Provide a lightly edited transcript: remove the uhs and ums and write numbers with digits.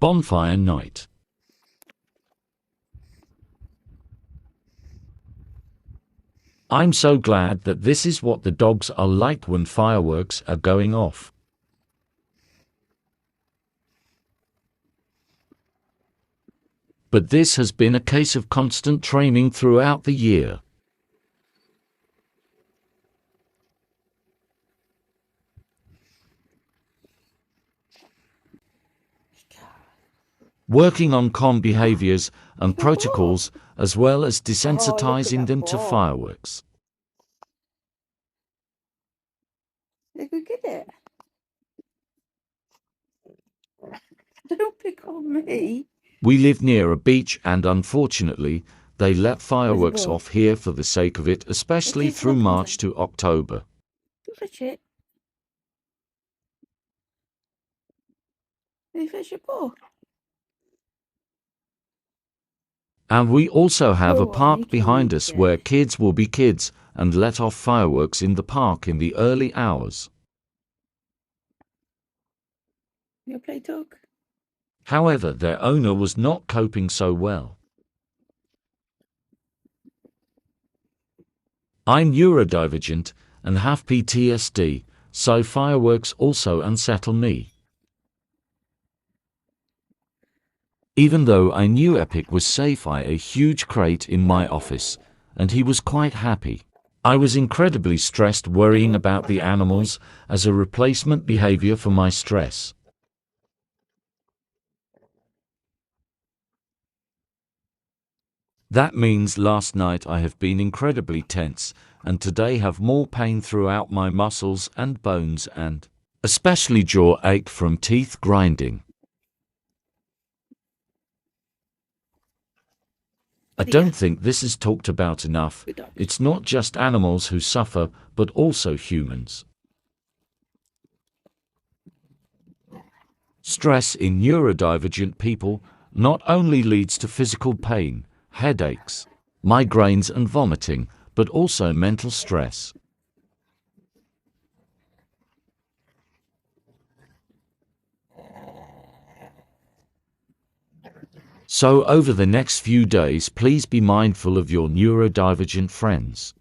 Bonfire night. I'm so glad that this is what the dogs are like when fireworks are going off. But this has been a case of constant training throughout the year. Working on calm behaviors and protocols, as well as desensitizing them to fireworks. Look at it. Don't pick on me. We live near a beach and unfortunately, they let fireworks off here for the sake of it, especially through March to October. Fetch it. You fetch your paw. And we also have a park behind us where kids will be kids and let off fireworks in the park in the early hours. You play dog? However, their owner was not coping so well. I'm neurodivergent and have PTSD, so fireworks also unsettle me. Even though I knew Epic was safe, I had a huge crate in my office, and he was quite happy. I was incredibly stressed, worrying about the animals as a replacement behavior for my stress. That means last night I have been incredibly tense, and today have more pain throughout my muscles and bones and especially jaw ache from teeth grinding. I don't think this is talked about enough. It's not just animals who suffer, but also humans. Stress in neurodivergent people not only leads to physical pain, headaches, migraines and vomiting, but also mental stress. So over the next few days, please be mindful of your neurodivergent friends.